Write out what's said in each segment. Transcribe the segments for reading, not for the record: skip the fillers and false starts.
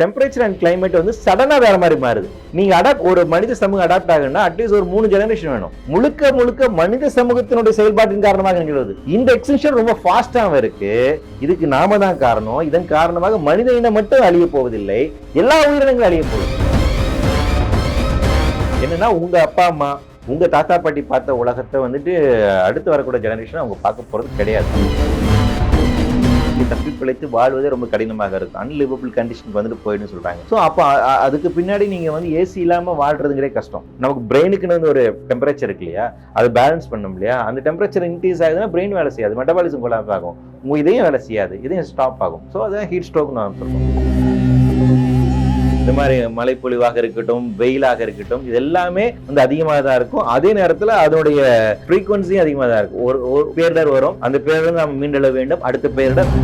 Temperature and climate வந்து சடனா வேற மாதிரி மாறுது. நீங்க ஒரு மனித சமூகம் அடாப்ட் ஆகுன்னா அட்லீஸ்ட் ஒரு 3 ஜெனரேஷன் வேணும். முழுக்க மனித சமூகத்தினுடைய செயல்பாட்டின் காரணமாக நிகழ்வது. இந்த எக்ஸ்டென்ஷன் ரொம்ப ஃபாஸ்டாக இருக்கு. இதுக்கு நாம தான் காரணம். இதன் காரணமாக மனித இனம் மட்டும் அழிய போவதில்லை, எல்லா உயிரினங்களும் அழிய போகுது. என்னன்னா உங்க அப்பா அம்மா உங்க தாத்தா பாட்டி பார்த்த உலகத்தை வந்துட்டு அடுத்து வரக்கூடிய ஜெனரேஷன் அவங்க பார்க்க போறது கிடையாது. தப்பி பிழைத்து வாழ்வதே ரொம்ப கடினமாக இருக்கும். அன்லிவபிள் கண்டிஷன் வந்துட்டு போயிடுன்னு சொல்றாங்க. ஸோ அப்போ அதுக்கு பின்னாடி நீங்க வந்து ஏசி இல்லாம வாழ்றதுங்கிறே கஷ்டம். நமக்கு பிரெயினுக்குன்னு வந்து ஒரு டெம்பரேச்சர் இருக்கு இல்லையா, அது பேலன்ஸ் பண்ணும் இல்லையா. அந்த டெம்பரேச்சர் இன்க்ரீஸ் ஆகுதுன்னா பிரெயின் வேலை செய்யாது, மெட்டபாலிசம் கொலாப்ஸ் ஆகும், உங்க இதையும் வேலை செய்யாது, இதையும் ஸ்டாப் ஆகும். ஸோ அதான் ஹீட் ஸ்ட்ரோக் நான் சொல்றோம். இந்த மாதிரி மழைப்பொழிவாக இருக்கட்டும், வெயிலாக இருக்கட்டும், இது எல்லாமே வந்து அதிகமாக தான் இருக்கும். அதே நேரத்தில் அதனுடைய ஃப்ரீக்வன்சியும் அதிகமாக தான் இருக்கும். ஒரு பேரிடர் வரும், அந்த பேரிடர் நம்ம மீண்டெழ வேண்டும். அடுத்த பேரிடர்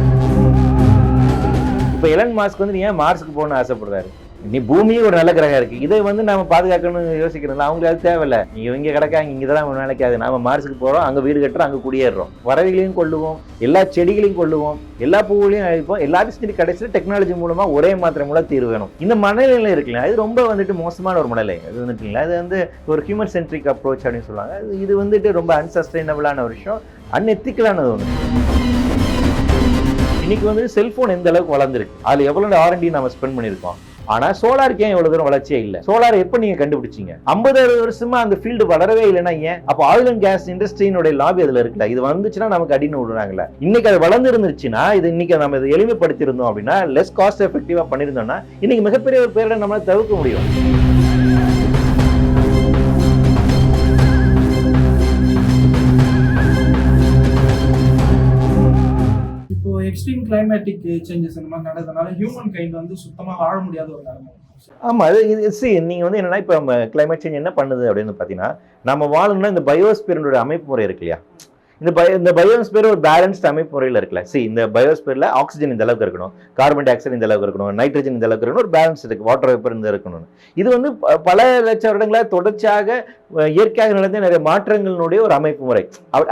இப்போ எலன் மாஸ்க் வந்து ஏன் மார்ஸுக்கு போகணும்னு ஆசைப்படுறாரு? நீ பூமியும் ஒரு நல்ல கிரகம் இருக்கு, இதை வந்து நம்ம பாதுகாக்கணும்னு யோசிக்கிறோம். அவங்களுக்கு அது தேவையில்லை. நீங்க இங்க கிடக்காங்க, இங்கதான் நினைக்காது. நாம மார்ஸுக்கு போறோம், அங்க வீடு கட்டுறோம், அங்க குடியேறோம். பறவைகளையும் கொள்ளுவோம், எல்லா செடிகளையும் கொள்ளுவோம், எல்லா பூவுகளையும் அழிப்போம். எல்லாத்தையும் செஞ்சு கடைசியில் டெக்னாலஜி மூலமா ஒரே மாத்திரை மூலம் தீர்வு வேணும். இந்த மனநிலை இருக்குல்ல, அது ரொம்ப வந்துட்டு மோசமான ஒரு மனநிலை. அது வந்துட்டுங்களா, அது வந்து ஒரு ஹியூமன் சென்ட்ரிக் அப்ரோச் அப்படின்னு சொல்லுவாங்க. இது வந்துட்டு ரொம்ப அன்சஸ்டைனபிளான ஒரு விஷயம், அன்எத்திக்கலானது ஒன்று. இன்னைக்கு வந்து செல்போன் எந்த அளவுக்கு வளர்ந்துருக்கு, அதுல எவ்வளவு R&D நம்ம ஸ்பெண்ட் பண்ணிருக்கோம். ஆனா சோலாருக்கு ஏன் இவ்வளவு தூரம் வளர்ச்சியே இல்லை? சோலார் எப்ப நீங்க கண்டுபிடிச்சீங்க? 50-60 வருஷமா அந்த ஃபீல்டு வளரவே இல்லைன்னா ஏன்? அப்போ ஆயில் அண்ட் கேஸ் இண்டஸ்ட்ரியினுடைய லாபி அதுல இருக்குல்ல, இது வந்துச்சுன்னா நமக்கு அடின்னு விடுறாங்கல்ல. இன்னைக்கு அது வளர்ந்து இருந்துச்சுன்னா, இது இன்னைக்கு நம்ம இதை எளிமைப்படுத்தி இருந்தோம் அப்படின்னா, லெஸ் காஸ்ட் எஃபெக்டிவா பண்ணிருந்தோம்னா, இன்னைக்கு மிகப்பெரிய ஒரு பேரிட நம்மளால தவிர்க்க முடியும். எக்ஸ்ட்ரீம் கிளைமேட்டிக் சேஞ்சஸ் இந்த மாதிரி நடக்கிறதுனால ஹியூமன் கைண்ட் வந்து சுத்தமாக வாழ முடியாத ஒரு நிலைமை. ஆமா, நீங்க வந்து என்னன்னா, இப்போ நம்ம கிளைமேட் சேஞ்ச் என்ன பண்ணுது அப்படின்னு பார்த்தீங்கன்னா, நம்ம வாழணும்னா இந்த பயோஸ்பியருடைய அமைப்பு முறை இருக்கு இல்லையா, இந்த பயோஸ்பியர் ஒரு பேலன்ஸ்ட் அமைப்பு முறையில் இருக்குல்ல. இந்த பயோஸ்பியர்ல ஆக்சிஜன் இந்த அளவுக்கு இருக்கணும், கார்பன் டை ஆக்சைடு இந்த அளவுக்கு இருக்கணும், நைட்ரஜன் இந்த அளவுக்கு இருக்கணும், ஒரு பேலன்ஸ் இருக்கு, வாட்டர் வேப்பர் இந்த இருக்கணும். இது வந்து பல லட்சம் வருடங்களாக தொடர்ச்சியாக இயற்கையாக நடந்த நிறைய மாற்றங்களினுடைய ஒரு அமைப்பு முறை.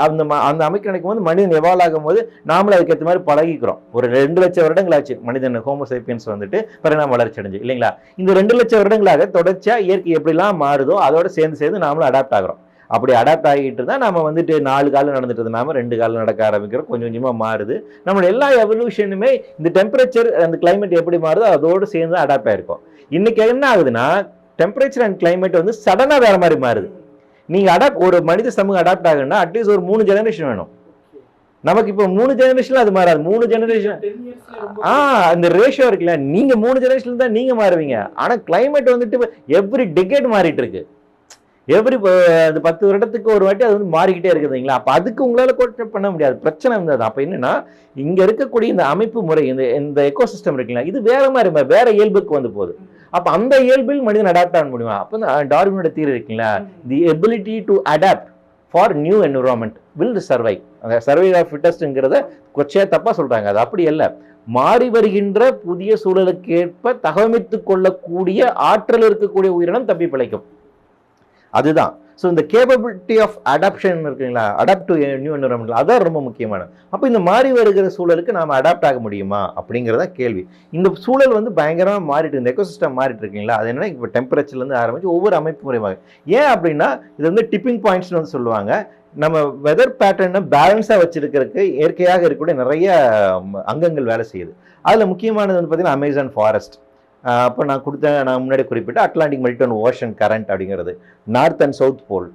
அந்த அமைப்பு நினைக்கும் போது மனிதன் எவால்வ் ஆகும் போது நாமளும் அதுக்கேற்ற மாதிரி பழகிக்கிறோம். ஒரு 2 லட்சம் வருடங்கள் ஆச்சு மனிதன் ஹோமோசேப்பியன்ஸ் வந்துட்டு பரிணாம வளர்ச்சி அடைஞ்சு இல்லைங்களா. இந்த 2 லட்சம் வருடங்களாக தொடர்ச்சியா இயற்கை எப்படிலாம் மாறுதோ அதோட சேர்ந்து நாமளும் அடாப்ட் ஆகிறோம். அப்படி அடாப்ட் ஆகிட்டு தான் நம்ம வந்துட்டு 4 காலம் நடந்துட்டு இருந்தாம 2 காலம் நடக்க ஆரம்பிக்கிறோம். கொஞ்சமா மாறுது. நம்மளோட எல்லா எவல்யூஷனுமே இந்த டெம்பரேச்சர் அந்த கிளைமேட் எப்படி மாறுதோ அதோடு சேர்ந்து அடாப்ட் ஆயிருக்கும். இன்னைக்கு என்ன ஆகுதுன்னா, டெம்பரேச்சர் அண்ட் கிளைமேட் வந்து சடனா வேற மாதிரி மாறுது. நீங்க ஒரு மனித சமூகம் அடாப்ட் ஆகுன்னா அட்லீஸ்ட் ஒரு 3 ஜெனரேஷன் வேணும். நமக்கு இப்போ 3 ஜெனரேஷன்ல அது மாறாது. 3 ஜெனரேஷன் அந்த ரேஷியோ இருக்குல்ல, நீங்க 3 ஜெனரேஷன்ல தான் நீங்க மாறுவீங்க. ஆனா கிளைமேட் வந்துட்டு எவ்ரி டெக்கேட் மாறிட்டு இருக்கு. எவ்ரி 10 வருடத்துக்கு ஒரு வாட்டி அது வந்து மாறிக்கிட்டே இருக்குதுங்களா. அப்ப அதுக்கு உங்களால கோட் பண்ண முடியாது. பிரச்சனை இருந்தது. அப்ப என்னன்னா, இங்க இருக்கக்கூடிய இந்த அமைப்பு முறை, இந்த எக்கோசிஸ்டம் இருக்குங்களா, இது வேற மாதிரி வேற இயல்புக்கு வந்து போகுது. அப்ப அந்த இயல்பில் மனிதன் அடாப்ட் ஆக முடியுமா? அப்ப டார்வினோட தியரி இருக்குங்களா, the ability to adapt for new environment will survive. அந்த சர்வை ஆஃப் ஃபிட்டஸ்ட்ங்கிறத கொச்சையா தப்பா சொல்றாங்க. அது அப்படி அல்ல. மாறி வருகின்ற புதிய சூழலுக்கு ஏற்ப தகவமைத்துக் கொள்ளக்கூடிய ஆற்றல் இருக்கக்கூடிய உயிரினம் தப்பி பிழைக்கும். அதுதான். ஸோ இந்த கேப்பபிலிட்டி ஆஃப் அடாப்ஷன் இருக்குங்களா, அடாப்ட் டு நியூ என்விரான்மெண்ட், அதான் ரொம்ப முக்கியமானது. அப்போ இந்த மாறி வருகிற சூழலுக்கு நாம் அடாப்ட் ஆக முடியுமா அப்படிங்கிறத கேள்வி. இந்த சூழல் வந்து பயங்கரமாக மாறிட்டு, இந்த எக்கோசிஸ்டம் மாறிட்டு இருக்கீங்களா. அது என்னன்னா, இப்போ டெம்பரேச்சர்லேருந்து ஆரம்பிச்சு ஒவ்வொரு அமைப்பு முறையாக. ஏன் அப்படின்னா, இது வந்து டிப்பிங் பாயிண்ட்ஸ்னு வந்து சொல்லுவாங்க. நம்ம வெதர் பேட்டர்னை பேலன்ஸாக வச்சிருக்கிறதுக்கு இயற்கையாக இருக்கக்கூடிய நிறைய அங்கங்கள் வேலை செய்யுது. அதில் முக்கியமானது வந்து பார்த்தீங்கன்னா அமேசான் ஃபாரஸ்ட். அப்போ நான் முன்னாடி குறிப்பிட்ட அட்லாண்டிக் மெரிடியன் ஓஷன் கரண்ட் அப்படிங்கிறது, north and south pole,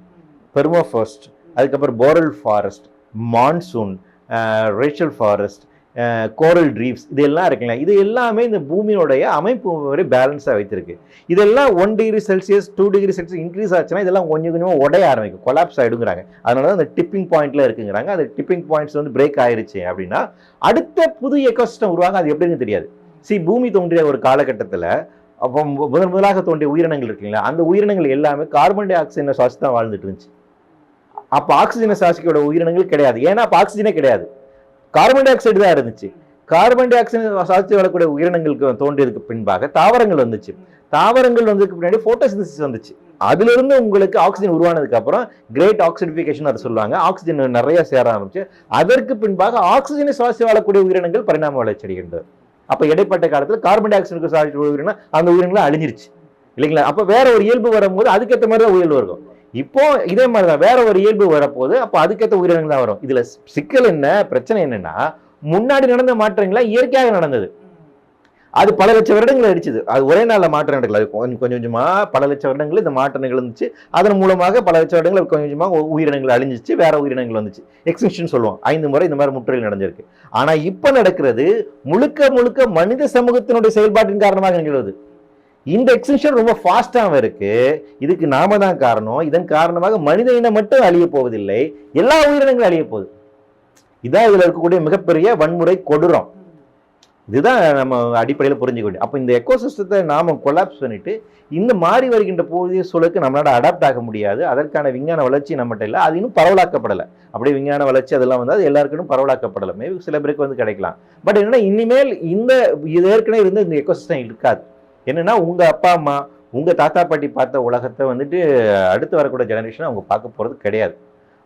permafrost, அதுக்கப்புறம் boreal forest, monsoon, rainforest, coral reefs, இது எல்லாம் இருக்குங்களா. இது எல்லாமே இந்த பூமியோடைய அமைப்பு வரை பேலன்ஸாக வைத்திருக்கு. இதெல்லாம் 1 degree Celsius 2 degree Celsius increase ஆச்சுன்னா இதெல்லாம் கொஞ்சமாக உடைய ஆரம்பிக்கும், கொலாப்ஸ் ஆகிடுங்கிறாங்க. அதனால தான் அந்த டிப்பிங் பாயிண்ட்ல இருக்குங்கிறாங்க. அந்த டிப்பிங் பாயிண்ட்ஸ் வந்து பிரேக் ஆயிருச்சு அப்படின்னா அடுத்த புது எக்கோசிஸ்டம் உருவாங்க. அது எப்படின்னு தெரியாது. பூமி தோன்றிய ஒரு காலகட்டத்தில் அப்போ முதலாக தோன்றிய உயிரினங்கள் இருக்குங்களா, அந்த உயிரினங்கள் எல்லாமே கார்பன் டை ஆக்சைடை சுவாசி தான் வாழ்ந்துட்டு இருந்துச்சு. அப்போ ஆக்சிஜனை சுவாசிக்கோட உயிரினங்கள் கிடையாது. ஏன்னா அப்போ ஆக்சிஜனே கிடையாது, கார்பன் டை ஆக்சைடு தான் இருந்துச்சு. கார்பன் டை ஆக்சைடு சுவாசித்து வாழக்கூடிய உயிரினங்களுக்கு தோன்றியதுக்கு பின்பாக தாவரங்கள் வந்துச்சு. தாவரங்கள் வந்ததுக்கு பின்னாடி போட்டோசிந்தசிஸ் வந்துச்சு. அதுல இருந்து உங்களுக்கு ஆக்சிஜன் உருவானதுக்கு அப்புறம் கிரேட் ஆக்சிடிஃபிகேஷன் அதை சொல்லுவாங்க. ஆக்சிஜன் நிறைய சேர ஆரம்பிச்சு. அதற்கு பின்பாக ஆக்சிஜனை சுவாசி வாழக்கூடிய உயிரினங்கள் பரிணாம வளர்ச்சி அடைகின்றது. அப்போ இடைப்பட்ட காலத்தில் கார்பன் டை ஆக்சைடு சாலிட் உயிரினம் அந்த உயிரினங்களும் அழிஞ்சிருச்சு இல்லைங்களா. அப்போ வேற ஒரு இயல்பு வரும்போது அதுக்கேற்ற மாதிரி தான் உயிரினம் இருக்கும். இப்போ இதே மாதிரி தான் வேற ஒரு இயல்பு வரப்போது, அப்போ அதுக்கேற்ற உயிரினங்கள் தான் வரும். இதுல சிக்கல் என்ன, பிரச்சனை என்னன்னா முன்னாடி நடந்த மாற்றங்களா இயற்கையாக நடந்தது. அது பல லட்சம் வருடங்கள் அடிச்சது. அது ஒரே நாளில் மாற்றம் நடக்கல. அது கொஞ்சம் கொஞ்சமா பல லட்சம் வருடங்கள் இந்த மாற்றம் நிகழ்ந்துச்சு. அதன் மூலமாக பல லட்சம் வருடங்கள் கொஞ்சம் கொஞ்சமாக உயிரினங்கள் அழிஞ்சிச்சு, வேற உயிரினங்கள் வந்துச்சு. எக்ஸ்டிங்ஷன் சொல்லுவோம். 5 முறை இந்த மாதிரி முற்றுகைகள் நடந்திருக்கு. ஆனா இப்ப நடக்கிறது முழுக்க முழுக்க மனித சமூகத்தினுடைய செயல்பாட்டின் காரணமாக நிகழ்வது. இந்த எக்ஸ்டிங்ஷன் ரொம்ப ஃபாஸ்டாக இருக்கு. இதுக்கு நாம தான் காரணம். இதன் காரணமாக மனித இனம் மட்டும் அழிய போவதில்லை, எல்லா உயிரினங்களும் அழிய போகுது. இதான் இதுல இருக்கக்கூடிய மிகப்பெரிய வன்முறை கொடூரம். இதுதான் நம்ம அடிப்படையில் புரிஞ்சுக்க வேண்டிய. அப்போ இந்த எக்கோசிஸ்டத்தை நாம கொலாப்ஸ் பண்ணிட்டு இந்த மாறி வருகின்ற போதிய சூழலுக்கு நம்மளால அடாப்ட் ஆக முடியாது. அதற்கான விஞ்ஞான வளர்ச்சி நம்மகிட்ட இல்லை. அது இன்னும் பரவலாக்கப்படலை. அப்படியே விஞ்ஞான வளர்ச்சி அதெல்லாம் வந்து அது எல்லாருக்கும் பரவலாக்கப்படலை. மேபி சில பேருக்கு வந்து கிடைக்கலாம். பட் என்னன்னா இனிமேல் இந்த ஏற்கனவே இருந்து இந்த எக்கோசிஸ்டம் இருக்காது. என்னன்னா உங்க அப்பா அம்மா உங்க தாத்தா பாட்டி பார்த்த உலகத்தை வந்துட்டு அடுத்து வரக்கூடிய ஜெனரேஷன் அவங்க பார்க்க போறது கிடையாது.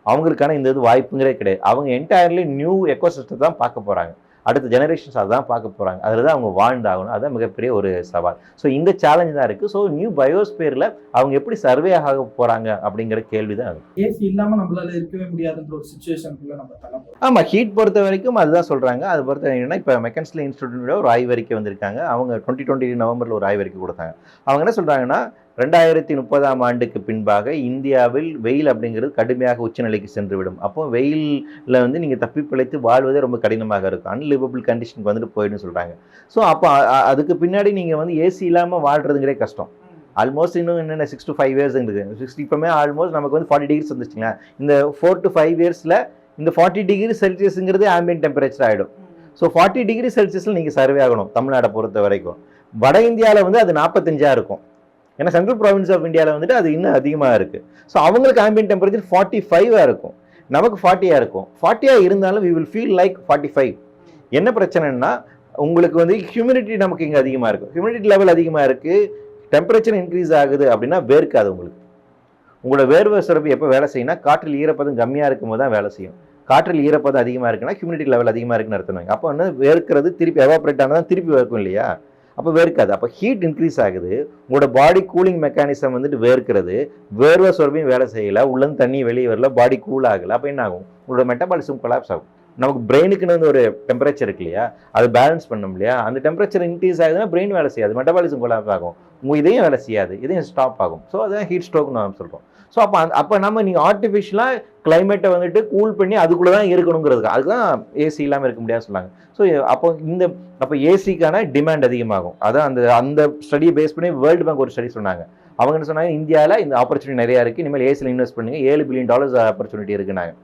அவங்களுக்கான இந்த இது வாய்ப்புங்கிறே கிடையாது. அவங்க என்டையர்லி நியூ எக்கோசிஸ்டத்தை தான் பார்க்க போறாங்க. அடுத்த ஜெனரேஷன்ஸ் அதான் பார்க்க போறாங்க. அதில் தான் அவங்க வாழ்ந்தாகணும். அதுதான் மிகப்பெரிய ஒரு சவால். ஸோ இந்த சேலஞ்ச் தான் இருக்கு. ஸோ நியூ பயோஸ்பியர்ல அவங்க எப்படி சர்வே ஆக போறாங்க அப்படிங்கிற கேள்வி தான் அது. ஏசி இல்லாம நம்மளால இருக்கவே முடியாதுன்ற ஒரு சிச்சுவேஷனுக்குள்ள நம்ம தள்ளப்போம். ஆமா, ஹீட் பொறுத்த வரைக்கும் அதுதான் சொல்றாங்க. அது பொறுத்த என்னன்னா இப்போ மெக்கானிக்கல் இன்ஸ்டிடியூட்டோட ஒரு ஆய்வறிக்கை வந்திருக்காங்க. அவங்க 2020 நவம்பர்ல ஒரு ஆய்வறிக்கை கொடுத்தாங்க. அவங்க என்ன சொல்றாங்கன்னா 2030ஆம் ஆண்டுக்கு பின்பாக இந்தியாவில் வெயில் அப்படிங்கிறது கடுமையாக உச்சநிலைக்கு சென்றுவிடும். அப்போ வெயிலில் வந்து நீங்கள் தப்பி பிழைத்து வாழ்வதே ரொம்ப கடினமாக இருக்கும். அன்லிவபிள் கண்டிஷனுக்கு வந்துட்டு போயிடுன்னு சொல்கிறாங்க. ஸோ அப்போ அதுக்கு பின்னாடி நீங்கள் வந்து ஏசி இல்லாமல் வாழ்றதுங்கிறே கஷ்டம். ஆல்மோஸ்ட் இன்னும் என்னென்ன 6 to 5 இயர்ஸ் இருக்குது. 60 இப்போமே ஆல்மோஸ்ட் நமக்கு வந்து 40 டிகிரிஸ் வந்துச்சுங்களா. இந்த 4 to 5 இயர்ஸில் இந்த 40 டிகிரி செல்சியஸுங்கிறது ஆம்பியன்ட் டெம்பரேச்சர் ஆகிடும். ஸோ 40 டிகிரி செல்சியஸில் நீங்கள் சர்வே ஆகணும் தமிழ்நாடை பொறுத்த வரைக்கும். வட இந்தியாவில் வந்து அது 45 இருக்கும். ஏன்னா சென்ட்ரல் ப்ராவின்ஸ் ஆஃப் இந்தியாவில் வந்துட்டு அது இன்னும் அதிகமாக இருக்குது. ஸோ அவங்களுக்கு ஆம்பியன்ட் டெம்பரேச்சர் 45 இருக்கும், நமக்கு 40 இருக்கும். 40 இருந்தாலும் we will feel like 45. என்ன பிரச்சனைன்னா உங்களுக்கு வந்து ஹியூமிடிட்டி நமக்கு இங்கே அதிகமாக இருக்கும். ஹியூமிடிட்டி லெவல் அதிகமாக இருக்குது, டெம்பரேச்சர் இன்க்ரீஸ் ஆகுது அப்படின்னா வேர்க்காது உங்களுக்கு. உங்களோட வேர்வை சுரப்பி எப்போ வேலை செய்யணும்னா காற்றில் ஈரப்பதம் கம்மியாக இருக்கும்போது தான் வேலை செய்யும். காற்றில் ஈரப்பதம் அதிகமாக இருக்குன்னா ஹியூமிடிட்டி லெவல் அதிகமாக இருக்குன்னு அர்த்தம். அப்போ வந்து வேர்க்கிறது திருப்பி எவாப்ரேட் ஆனால் தான் திருப்பி வேர்க்கும் இல்லையா. அப்போ வேர்க்காது. அப்போ ஹீட் இன்க்ரீஸ் ஆகுது, உங்களோட பாடி கூலிங் மெக்கானிசம் வந்துட்டு வேர்க்கிறது, வேர்வை சொரபியும் வேலை செய்யலை, உள்ளேருந்து தண்ணி வெளியே வரல, பாடி கூல் ஆகலை. அப்போ என்ன ஆகும், உங்களோட மெட்டபாலிசம் கொலாப்ஸ் ஆகும். நமக்கு பிரெயினுக்குன்னு வந்து ஒரு டெம்பரேச்சர் இருக்கு இல்லையா, அது பேலன்ஸ் பண்ணணும் இல்லையா. அந்த டெம்பரேச்சர் இன்க்ரீஸ் ஆகுதுன்னா பிரெயின் வேலை செய்யாது, மெட்டபாலிசம் கொலாப்ஸ் ஆகும், உங்கள் இதையும் வேலை செய்யாது, இதையும் ஸ்டாப் ஆகும். ஸோ அதான் ஹீட் ஸ்ட்ரோக்னு நம்ம சொல்கிறோம். ஸோ அப்போ நம்ம நீங்கள் ஆர்டிஃபிஷியலாக கிளைமேட்டை வந்துட்டு கூல் பண்ணி அதுக்குள்ளே தான் இருக்கணுங்கிறதுக்கு அதுதான் ஏசி இல்லாமல் இருக்க முடியாது சொன்னாங்க. ஸோ அப்போ ஏசிக்கான டிமாண்ட் அதிகமாகும். அதான் அந்த ஸ்டடியை பேஸ் பண்ணி வேர்ல்டு பேங்க் ஒரு ஸ்டடி சொன்னாங்க. அவங்க என்ன சொன்னாங்க, இந்தியாவில் இந்த ஆப்பர்ச்சுனிட்டி நிறையா இருக்குது, இனிமேல் ஏசியில் இன்வெஸ்ட் பண்ணுங்க, $7 பில்லியன் ஆப்பர்ச்சுனிட்டி இருக்குனாங்க.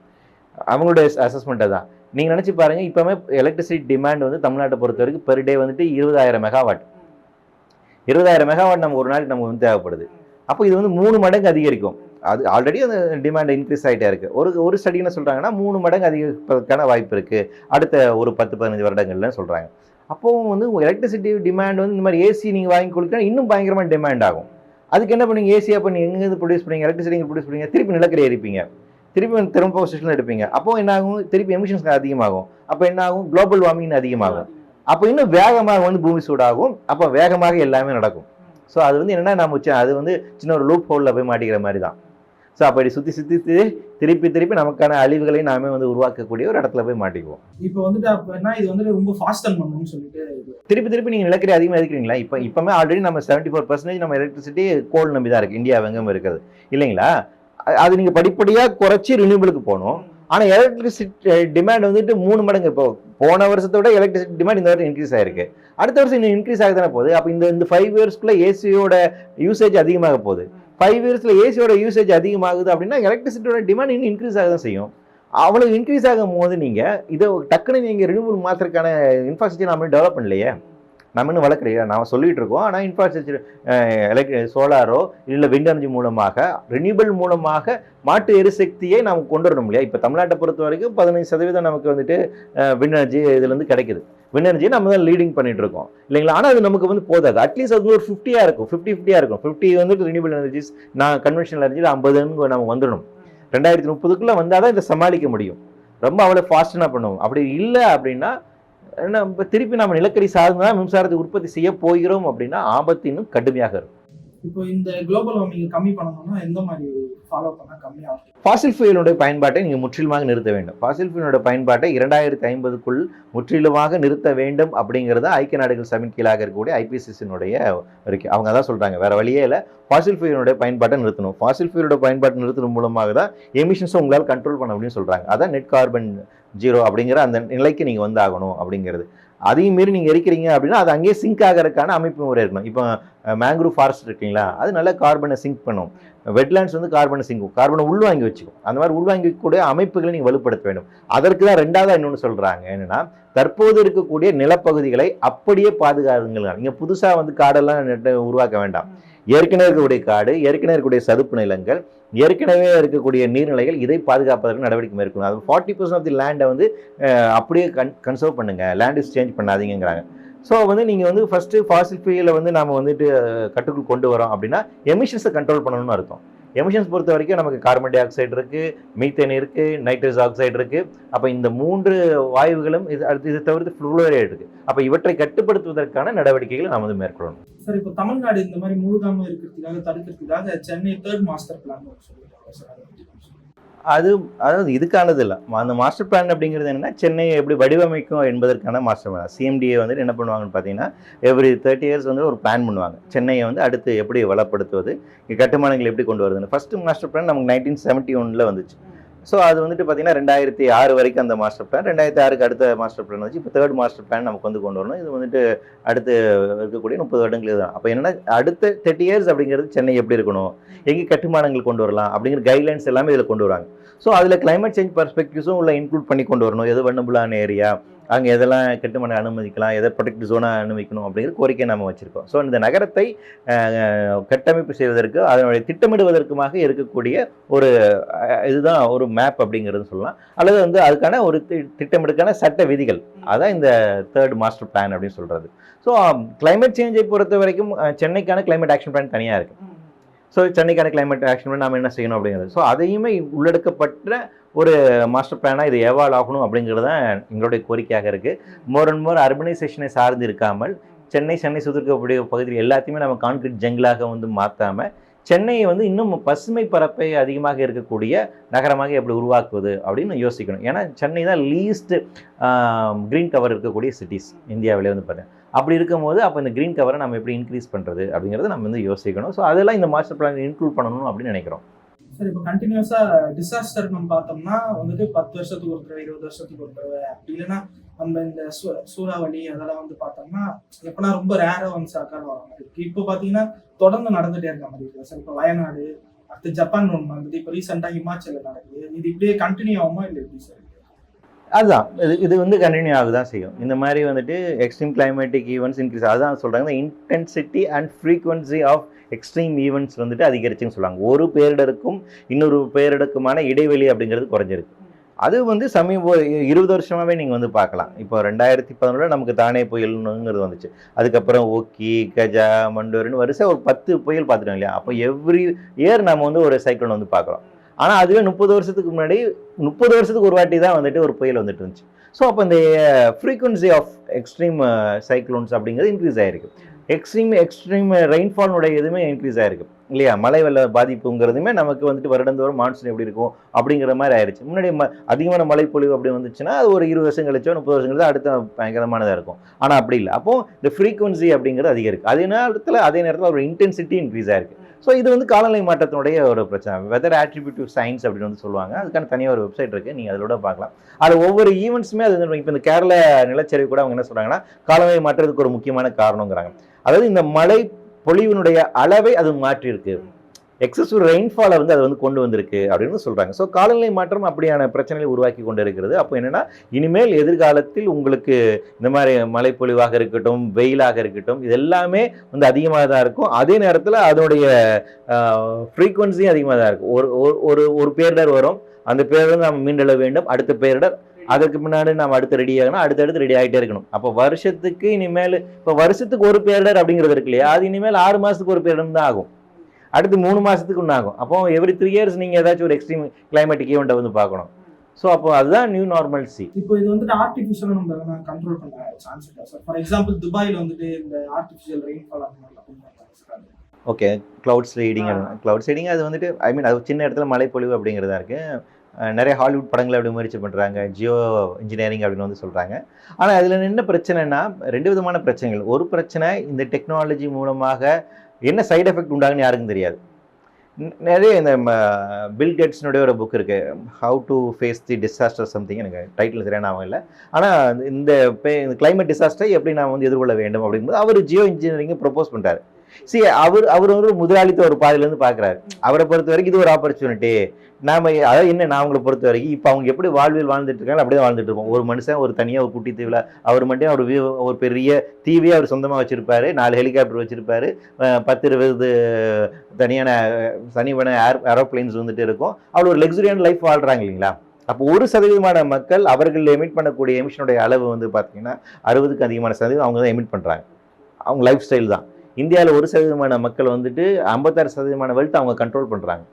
அவங்களுடைய அசஸ்மெண்ட்டை தான் நீங்கள் நினச்சி பாருங்கள். இப்போவே எலக்ட்ரிசிட்டி டிமாண்ட் வந்து தமிழ்நாட்டை பொறுத்த வரைக்கும் பெர் டே வந்துட்டு 20,000 மெகாவாட். 20,000 மெகாவாட் நம்ம ஒரு நாளைக்கு நமக்கு வந்து தேவைப்படுது. அப்போ இது வந்து 3 மடங்கு அதிகரிக்கும். அது ஆல்ரெடி அந்த டிமாண்ட் இன்க்ரீஸ் ஆகிட்டே இருக்குது. ஒரு ஸ்டடி என்ன சொல்கிறாங்கன்னா 3 மடங்கு அதிகரிப்பதற்கான வாய்ப்பு இருக்குது அடுத்த ஒரு 10-15 வருடங்கள்னு சொல்கிறாங்க. அப்போது வந்து எலக்ட்ரிசிட்டி டிமாண்ட் வந்து இந்த மாதிரி ஏசி நீங்கள் வாங்கி கொடுத்தா இன்னும் பயங்கரமாக டிமாண்ட் ஆகும். அதுக்கு என்ன பண்ணுங்க, ஏசி அப்போ நீங்கள் எங்கேருந்து ப்ரொடியூஸ் பண்ணுவீங்க, எலக்ட்ரிசிட்டி ப்ரொடியூஸ் பண்ணுவீங்க, திருப்பி நிலக்கரி எரிப்பீங்க, திருப்பி தெர்மோ ஸ்டேஷனில் எடுப்பீங்க. அப்போ என்ன ஆகும், திருப்பி எமிஷன்ஸ் அதிகமாகும். அப்போ என்ன ஆகும், குளோபல் வார்மிங் அதிகமாகும். அப்போ இன்னும் வேகமாக வந்து பூமி சூடாகும். அப்போ வேகமாக எல்லாமே நடக்கும். ஸோ அது வந்து என்னென்னா அது வந்து சின்ன ஒரு லூப் ஹோலில் போய் மாட்டிக்கிற மாதிரி தான். ஸோ அப்படி சுற்றி திருப்பி நமக்கான அழிவுகளை நாமே வந்து உருவாக்கக்கூடிய ஒரு இடத்துல போய் மாட்டிக்குவோம். இப்போ வந்துட்டு அப்படின்னா இது வந்து ரொம்ப ஃபாஸ்ட் பண்ணணும்னு சொல்லிட்டு திருப்பி நீங்கள் நிலக்கரி அதிகமாக இருக்கிறீங்களா. இப்போமே ஆல்ரெடி நம்ம 74% நம்ம எலக்ட்ரிசிட்டி கோல் நம்பி தான் இருக்குது, இந்தியா எங்கும் இருக்கிறது இல்லைங்களா. அது நீங்கள் படிப்படியாக குறைச்சி ரினியூபிளுக்கு போகணும். ஆனால் எலக்ட்ரிசிட்டி டிமாண்ட் வந்துட்டு 3 மடங்கு. இப்போ போன வருஷத்தோட எலக்ட்ரிசிட்டி டிமாண்ட் இந்த வருஷம் இன்க்ரீஸ் ஆயிருக்கு, அடுத்த வருஷம் இன்னும் இன்க்ரீஸ் ஆகுதானே போகுது. அப்போ இந்த 5 இயர்ஸ்க்குள்ள ஏசியோட யூசேஜ் அதிகமாக போகுது. 5 இயர்ஸ்ல ஏசியோட யூசேஜ் அதிகமாகுது அப்படின்னா எலக்ட்ரிசிட்டியோட டிமாண்ட் இன்னும் இன்க்ரீஸ் ஆக தான் செய்யும். அவ்வளோ இன்க்ரீஸ் ஆகும் போது நீங்கள் இதை டக்குன்னு நீங்கள் ரினியூபிள் மாற்றுறதுக்கான இன்ஃப்ராஸ்ட்ரக்சர் நம்ம டெவலப் பண்ணலையே, நம்ம இன்னும் வளர்க்குறையா. நாம் சொல்லிட்டு இருக்கோம். ஆனால் இன்ஃப்ராஸ்ட்ரக்சர் சோலாரோ இல்லை விண்ட் எனர்ஜி மூலமாக ரினியூபிள் மூலமாக மாற்று எரிசக்தியை நாம் கொண்டு வரணும் இல்லையா. இப்போ தமிழ்நாட்டை பொறுத்த வரைக்கும் 15% நமக்கு வந்துட்டு விண்ட் எனர்ஜி இதுலேருந்து கிடைக்குது. விண்ட் எனர்ஜி நம்ம தான் லீடிங் பண்ணிட்டு இருக்கோம் இல்லைங்களா. ஆனால் அது நமக்கு வந்து போதாது. அட்லீஸ்ட் அது ஒரு 50 இருக்கும், 50 இருக்கும். 50 வந்துட்டு ரினியூபிள் எனர்ஜிஸ், நான் கன்வென்ஷனல் எனர்ஜி 50 நம்ம வந்துடணும். 2030க்குள்ளே வந்தால் தான் இதை சமாளிக்க முடியும். ரொம்ப அவ்வளோ ஃபாஸ்ட்டாக பண்ணுவோம். அப்படி இல்லை அப்படின்னா நம்ம திருப்பி நம்ம நிலக்கரி சார்ந்து தான் மின்சாரத்தை உற்பத்தி செய்ய போகிறோம் அப்படின்னா ஆபத்து இன்னும் கடுமையாக இருக்கும். இப்போ இந்த குளோபல் வார்மிங் கம்மி பண்ணணும்னா எந்த மாதிரி ஃபாலோ பண்ணா கம்மியாகும்? ஃபாசில் ஃபியூயலுடைய பயன்பாட்டை நீங்கள் முற்றிலுமாக நிறுத்த வேண்டும். ஃபாசில் ஃபியூயலுடைய பயன்பாட்டை 2050க்குள் முற்றிலுமாக நிறுத்த வேண்டும் அப்படிங்கிறத ஐக்கிய நாடுகள் சபையின் கீழாக இருக்கக்கூடிய ஐபிசிசினுடைய இருக்கு. அவங்க தான் சொல்றாங்க, வேற வழியே இல்லை, ஃபாசில் ஃபியூயலுடைய பயன்பாட்டை நிறுத்தணும். ஃபாசில் ஃபியூயலுடைய பயன்பாட்டை நிறுத்துறது மூலமாக தான் எமிஷன்ஸை உங்களால் கண்ட்ரோல் பண்ண முடியும்னு சொல்றாங்க. அதான் நெட் கார்பன் ஜீரோ அப்படிங்கிற அந்த நிலைக்கு நீங்கள் வந்து ஆகணும் அப்படிங்கிறது. அதையும் மீறி நீங்கள் எரிக்கிறீங்க அப்படின்னா அது அங்கேயே சிங்க் ஆகிறதுக்கான அமைப்பு முறை இருக்கணும். இப்போ மேங்க்ரூவ் ஃபாரஸ்ட் இருக்குங்களா, அது நல்லா கார்பனை சிங்க் பண்ணும். வெட்லேண்ட்ஸ் வந்து கார்பனை சிங்கும், கார்பனை உள்வாங்கி வச்சுக்கும். அந்த மாதிரி உள்வாங்கிக்கூடிய அமைப்புகளை நீங்கள் வலுப்படுத்த வேண்டும். அதற்கு தான் ரெண்டாவது இன்னொன்று சொல்கிறாங்க, என்னென்னா தற்போது இருக்கக்கூடிய நிலப்பகுதிகளை அப்படியே பாதுகாருங்கள். நீங்கள் புதுசாக வந்து காடெல்லாம் உருவாக்க வேண்டாம். ஏற்கனவே இருக்கக்கூடிய காடு, ஏற்கனவே இருக்கக்கூடிய சதுப்பு நிலங்கள், ஏற்கனவே இருக்கக்கூடிய நீர்நிலைகள், இதை பாதுகாப்பதற்கு நடவடிக்கை மேற்கொள்ளும். அது 40% ஆஃப் தி லேண்டை வந்து அப்படியே கன்சர்வ் பண்ணுங்க, லேண்ட் யூஸ் சேஞ்ச் பண்ணாதீங்கிறாங்க. ஸோ வந்து நீங்கள் வந்து ஃபஸ்ட்டு ஃபாசில் ஃபியூயலை வந்து நம்ம வந்துட்டு கட்டுக்குள் கொண்டு வரோம் அப்படின்னா எமிஷன்ஸை கண்ட்ரோல் பண்ணணும்னு அர்த்தம். எமிஷன்ஸ் பொறுத்த வரைக்கும் நமக்கு கார்பன் டை ஆக்சைடு இருக்குது, மீத்தேன் இருக்குது, நைட்ரஸ் ஆக்சைடு இருக்குது. அப்போ இந்த 3 வாயுகளும் இது தவிர்த்து ஃப்ளூரைடு இருக்குது. அப்போ இவற்றை கட்டுப்படுத்துவதற்கான நடவடிக்கைகளை நாம் வந்து மேற்கொள்ளணும். சார், இப்போ தமிழ்நாடு இந்த மாதிரி முழுகாமல் இருக்கிறதுக்காக தடுக்கிறதுக்காக சென்னை 3rd மாஸ்டர் பிளான் சொல்லியிருக்காங்க சார். அதாவது இதுக்கானது இல்லை. அந்த மாஸ்டர் பிளான் அப்படிங்கிறது என்னன்னா, சென்னையை எப்படி வடிவமைக்கும் என்பதற்கான மாஸ்டர் பிளான். சிஎம்டிஏ வந்து என்ன பண்ணுவாங்கன்னு பார்த்தீங்கன்னா, எவ்ரி 30 இயர்ஸ் வந்து ஒரு பிளான் பண்ணுவாங்க. சென்னையை வந்து அடுத்து எப்படி வளப்படுத்துவது, கட்டுமானங்கள் எப்படி கொண்டு வருதுன்னு. ஃபர்ஸ்ட் மாஸ்டர் பிளான் நமக்கு 1971 வந்துச்சு. ஸோ அது வந்துட்டு பார்த்தீங்கன்னா 2006 வரைக்கும் அந்த மாஸ்டர் பிளான். 2006க்கு அடுத்த மாஸ்டர் பிளான் வந்துச்சு. இப்போ 3rd மாஸ்டர் பிளான் நமக்கு வந்து கொண்டு வரணும். இது வந்துட்டு அடுத்து இருக்கக்கூடிய 30 வருடங்கள் தான். அப்போ என்னன்னா, அடுத்த 30 இயர்ஸ் அப்படிங்கிறது சென்னை எப்படி இருக்கணும், எங்கே கட்டுமானங்கள் கொண்டு வரலாம் அப்படிங்கிற கைட்லைன்ஸ் எல்லாமே இதில் கொண்டு வராங்க. ஸோ அதில் கிளைமேட் சேஞ்ச் பர்ஸ்பெக்டிவ்ஸும் உள்ள இன்க்ளூட் பண்ணி கொண்டு வரணும். எது வண்ணபுலான ஏரியா, அங்கே எதெல்லாம் கட்டுமான அனுமதிக்கலாம், எதை ப்ரொடெக்ட் ஜோனாக அனுமதிக்கணும் அப்படிங்கிற கோரிக்கை நம்ம வச்சுருக்கோம். ஸோ இந்த நகரத்தை கட்டமைப்பு செய்வதற்கு, அதனுடைய திட்டமிடுவதற்குமாக இருக்கக்கூடிய ஒரு இதுதான் ஒரு மேப் அப்படிங்கிறது சொல்லலாம். அல்லது வந்து அதுக்கான ஒரு திட்டமிடுக்கான சட்ட விதிகள், அதான் இந்த 3rd மாஸ்டர் பிளான் அப்படின்னு சொல்கிறது. ஸோ கிளைமேட் சேஞ்சை பொறுத்த வரைக்கும் சென்னைக்கான கிளைமேட் ஆக்ஷன் பிளான் தனியாக இருக்குது. ஸோ சென்னைக்கான கிளைமேட் ஆக்ஷன் பிளான் நம்ம என்ன செய்யணும் அப்படிங்கிறது. ஸோ அதையுமே உள்ளடக்கப்பட்ட ஒரு மாஸ்டர் பிளானாக இது எவால்வ் ஆகணும் அப்படிங்கிறது தான் எங்களுடைய கோரிக்கையாக இருக்குது. மோர் அண்ட் மோர் அர்பனைசேஷனை சார்ந்து இருக்காமல், சென்னை சுற்றிருக்கக்கூடிய பகுதியில் எல்லாத்தையுமே நம்ம கான்கிரீட் ஜங்கிளாக வந்து மாற்றாமல், சென்னையை வந்து இன்னும் பசுமை பரப்பை அதிகமாக இருக்கக்கூடிய நகரமாக எப்படி உருவாக்குவது அப்படின்னு யோசிக்கணும். ஏன்னா சென்னை தான் லீஸ்ட் க்ரீன் கவர் இருக்கக்கூடிய சிட்டிஸ் இந்தியாவிலே வந்து பார்த்தேன். அப்படி இருக்கும்போது அப்போ இந்த க்ரீன் கவரை நம்ம எப்படி இன்க்ரீஸ் பண்ணுறது அப்படிங்கிறத நம்ம வந்து யோசிக்கணும். ஸோ அதெல்லாம் இந்த மாஸ்டர் பிளான் இன்க்ளூட் பண்ணணும் அப்படின்னு நினைக்கிறோம். சார், இப்போ கண்டினியூஸாக டிசாஸ்டர் நம்ம பார்த்தோம்னா வந்துட்டு 10 வருஷத்துக்கு ஒரு தடவை, 20 வருஷத்துக்கு ஒரு தடவை, அப்படி இல்லைன்னா நம்ம இந்த சூறாவளி அதெல்லாம் வந்து பார்த்தோம்னா எப்படின்னா ரொம்ப ரேராக வந்து சாக்காக வர மாதிரி இருக்குது. இப்போ பார்த்தீங்கன்னா தொடர்ந்து நடந்துகிட்டே இருக்க மாதிரி இருக்குது சார். இப்போ வயநாடு, அடுத்து ஜப்பான் ஒன்று வந்துட்டு, இப்போ ரீசெண்டாக ஹிமாச்சலில் நடக்குது. இது இப்படியே கண்டினியூ ஆகுமா இல்லை எப்படி சார்? அதுதான் இது வந்து கண்டினியூ ஆக தான் செய்யும். இந்த மாதிரி வந்துட்டு எக்ஸ்ட்ரீம் கிளைமேட்டிக் ஈவெண்ட்ஸ் இன்க்ரீஸ், அதுதான் சொல்கிறாங்க, intensity and frequency of extreme events வந்துட்டு அதிகரிச்சுன்னு சொல்லுவாங்க. ஒரு பேரிடருக்கும் இன்னொரு பேரிடருக்குமான இடைவெளி அப்படிங்கிறது குறைஞ்சிருக்கு. அது வந்து 20 வருஷமாகவே நீங்கள் வந்து பார்க்கலாம். இப்போ 2011 நமக்கு தானே புயல்னுங்கிறது வந்துச்சு. அதுக்கப்புறம் ஓக்கி, கஜா, மண்டோர்னு வரிசை ஒரு 10 புயல் பார்த்துட்டோம் இல்லையா. அப்போ எவ்ரி இயர் நம்ம வந்து ஒரு சைக்ளோன் வந்து பார்க்குறோம். ஆனால் அதுவே 30 வருஷத்துக்கு முன்னாடி 30 வருஷத்துக்கு ஒரு வாட்டி தான் வந்துட்டு ஒரு புயல் வந்துட்டு இருந்துச்சு. ஸோ அப்போ இந்த ஃப்ரீக்வன்சி ஆஃப் எக்ஸ்ட்ரீம் சைக்ளோன்ஸ் அப்படிங்கிறது இன்க்ரீஸ் ஆகிருக்கு. எக்ஸ்ட்ரீம் ரெயின்ஃபால்னுடைய எதுவுமே இன்க்ரீஸ் ஆகிருக்கு இல்லையா. மழை வெள்ள பாதிப்புங்கிறதுமே நமக்கு வந்துட்டு வருடந்தோறும் மான்சூன் எப்படி இருக்கும் அப்படிங்கிற மாதிரி ஆயிடுச்சு. முன்னாடி அதிகமான மழைப்பொழிவு அப்படி வந்துச்சுன்னா அது ஒரு 20 வருஷம் கழிச்சோ 30 வருஷம் கழிச்சோ அடுத்த பயங்கரமானதாக இருக்கும். ஆனால் அப்படி இல்லை. அப்போது இந்த ஃப்ரீக்வன்சி அப்படிங்கிறது அதிகரிக்கும். அதே நேரத்தில் ஒரு இன்டென்சிட்டி இன்க்ரீஸ் ஆகிருக்கு. ஸோ இது வந்து காலநிலை மாற்றத்தினுடைய ஒரு பிரச்சனை. வெதர் ஆட்ரிபியூட்டிவ் சயின்ஸ் அப்படின்னு வந்து சொல்லுவாங்க. அதுக்கான தனியாக ஒரு வெப்சைட் இருக்குது, நீங்கள் அதோட பார்க்கலாம். அது ஒவ்வொரு ஈவெண்ட்ஸுமே அது இப்போ இந்த கேரள நிலச்சரிவு கூட அவங்க என்ன சொல்கிறாங்கன்னா காலநிலை மாற்றத்துக்கு ஒரு முக்கியமான காரணங்கிறாங்க. அதாவது இந்த மழை பொழிவினுடைய அளவை அது மாற்றி இருக்கு, எக்ஸசிவ் ரெயின்ஃபாலை வந்து அது வந்து கொண்டு வந்திருக்கு அப்படின்னு சொல்கிறாங்க. ஸோ காலநிலை மாற்றம் அப்படியான பிரச்சனைகளை உருவாக்கி கொண்டு இருக்கிறது. அப்போ என்னென்னா, இனிமேல் எதிர்காலத்தில் உங்களுக்கு இந்த மாதிரி மழைப்பொழிவாக இருக்கட்டும், வெயிலாக இருக்கட்டும், இது எல்லாமே வந்து அதிகமாக தான் இருக்கும். அதே நேரத்தில் அதனுடைய ஃப்ரீக்வன்சியும் அதிகமாக தான் இருக்கும். ஒரு பேரிடர் வரும், அந்த பேரிடர் நம்ம மீண்டெழ வேண்டும், அடுத்த பேரிடர், அதுக்கு முன்னாடி நம்ம அடுத்து ரெடி ஆகணும், அடுத்தடுத்து ரெடி ஆகிட்டே இருக்கணும். அப்போ வருஷத்துக்கு இனிமேல், இப்போ வருஷத்துக்கு ஒரு பேரிடர் அப்படிங்கிறது இருக்கு இல்லையா, அது இனிமேல் 6 மாதத்துக்கு ஒரு பேரிடர் தான் ஆகும், அடுத்து 3 மாதத்துக்கு ஒன்று ஆகும். அப்போ எவ்ரி 3 இயர்ஸ் நீங்கள் ஏதாச்சும் ஒரு எக்ஸ்ட்ரீம் கிளைமேட்டிக் ஈவெண்ட்டை வந்து பார்க்கணும். ஸோ அப்போ அதுதான் நியூ நார்மல்சி. இப்போ இது வந்துட்டு ஆர்டிஃபிஷியலாக நம்ம கண்ட்ரோல் பண்ண சான்ஸ் இருக்கா சார்? ஃபார் எக்ஸாம்பிள் துபாயில் வந்துட்டு இந்த ஆர்டிஃபிஷியல் ரெயின்ஃபால் அந்த மாதிரிலாம் கொண்டு வந்தாங்க sir. Okay, cloud seeding. Cloud seeding அது வந்துட்டு ஐ மீன் அது சின்ன இடத்துல மழைப்பொழிவு அப்படிங்கிறதா இருக்குது. நிறைய ஹாலிவுட் படங்களை அப்படி முயற்சி பண்ணுறாங்க, ஜியோ இன்ஜினியரிங் அப்படின்னு வந்து சொல்கிறாங்க. ஆனால் அதில் என்ன பிரச்சனைனா, ரெண்டு விதமான பிரச்சனைகள். ஒரு பிரச்சனை, இந்த டெக்னாலஜி மூலமாக என்ன சைடு எஃபெக்ட் உண்டாகுன்னு யாருக்கும் தெரியாது. நிறைய இந்த பில் கேட்ஸ்னுடைய ஒரு புக் இருக்குது, how to face the disaster something, எனக்கு டைட்டில் சரியான ஆகும் இல்லை. ஆனால் இந்த கிளைமேட் டிசாஸ்டரை எப்படி நாம் வந்து எதிர்கொள்ள வேண்டும் அப்படிங்கும்போது அவர் ஜியோ இன்ஜினியரிங்கை ப்ரொப்போஸ் பண்ணுறாரு. அவர் ஒரு முதலாளித்த ஒரு பாதையிலேருந்து பார்க்குறாரு. அவரை பொறுத்த வரைக்கும் இது ஒரு ஆப்பர்ச்சுனிட்டி. அதாவது என்ன, நான் அவங்களை பொறுத்த வரைக்கும் இப்போ அவங்க எப்படி வாழ்வியல் வாழ்ந்துட்டு இருக்காங்க அப்படியே வாழ்ந்துட்டு இருப்போம். ஒரு மனுஷன் ஒரு தனியாக ஒரு குட்டி தீவில் அவர் மட்டும் ஒரு பெரிய தீவே அவர் சொந்தமாக வச்சுருப்பாரு, 4 ஹெலிகாப்டர் வச்சுருப்பாரு, 10-20 தனியான ஏரோப்ளைன்ஸ் வந்துட்டு இருக்கும். அவ்வளோ ஒரு லக்ஸுரியான லைஃப் வாழ்கிறாங்க இல்லைங்களா? அப்போ 1% மக்கள் அவர்கள் எமிட் பண்ணக்கூடிய எமிஷனுடைய அளவு வந்து பார்த்தீங்கன்னா 60க்கு அதிகமான சதவீதம் அவங்க தான் எமிட் பண்ணுறாங்க. அவங்க லைஃப் ஸ்டைல் தான். இந்தியாவில் 1% மக்கள் வந்துட்டு 56% வெல்த் அவங்க கண்ட்ரோல் பண்ணுறாங்க.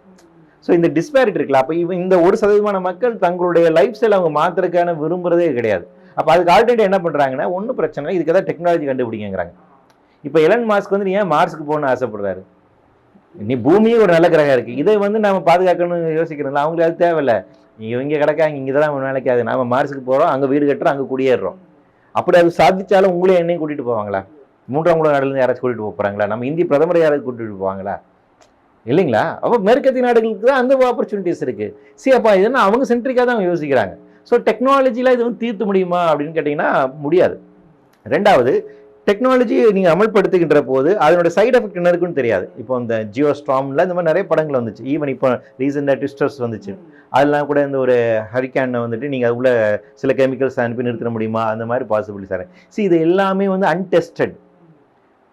ஸோ இந்த டிஸ்பேரிட்டி இருக்குல்ல, அப்போ இந்த 1% மக்கள் தங்களுடைய லைஃப் ஸ்டைல் அவங்க மாற்றுறதுக்கான விரும்புறதே கிடையாது. அப்போ அதுக்கு ஆல்ரெடி என்ன பண்ணுறாங்கன்னா, ஒன்றும் பிரச்சனை இல்லை, இதுக்கு ஏதாவது டெக்னாலஜி கண்டுபிடிங்கிறாங்க. இப்போ எலன் மாஸ்க் வந்து ஏன் மார்ஸ்க்கு போகணும்னு ஆசைப்படுறாரு? நீ பூமியும் ஒரு நல்ல கிரகம் இருக்குது, இதை வந்து நம்ம பாதுகாக்கணும்னு யோசிக்கிறோம்ல, அவங்களுக்கு அது தேவையில்லை. இங்கே கிடக்காங்க, இங்கே தான் வேலைக்காது, நம்ம மார்ஸுக்கு போகிறோம், அங்கே வீடு கட்டுறோம், அங்கே குடியேறோம். அப்படி அது சாதிச்சாலும் உங்களே என்னையும் கூட்டிகிட்டு போவாங்களா? 3ஆம் உலக நாடுலேருந்து யாராச்சும் கூட்டிகிட்டு போகிறாங்களா? நம்ம இந்திய பிரதமரை யாராவது கூட்டிகிட்டு போவாங்களா? இல்லைங்களா? அப்போ மேற்கத்திய நாடுகளுக்கு தான் அந்த ஆப்பர்ச்சுனிட்டிஸ் இருக்குது. அப்போ இதுன்னா அவங்க சென்ட்ரிக்காக தான் அவங்க யோசிக்கிறாங்க. ஸோ டெக்னாலஜியில் இது வந்து தீர்த்து முடியுமா அப்படின்னு கேட்டிங்கன்னா முடியாது. ரெண்டாவது, டெக்னாலஜி நீங்கள் அமல்படுத்துகின்ற போது அதனோட சைடு எஃபெக்ட் என்ன இருக்குன்னு தெரியாது. இப்போ இந்த ஜியோ ஸ்டார்மில் இந்த மாதிரி நிறைய படங்கள் வந்துச்சு. ஈவன் இப்போ ரீசெண்டாக ட்விஸ்டர்ஸ் வந்துச்சு. அதெல்லாம் கூட இந்த ஒரு ஹரிக்கேனை வந்துட்டு நீங்கள் அது உள்ள சில கெமிக்கல்ஸ் அனுப்பி நிறுத்த முடியுமா, அந்த மாதிரி பாசிபிலிட்டி சார். இது எல்லாமே வந்து அன்டெஸ்டட்.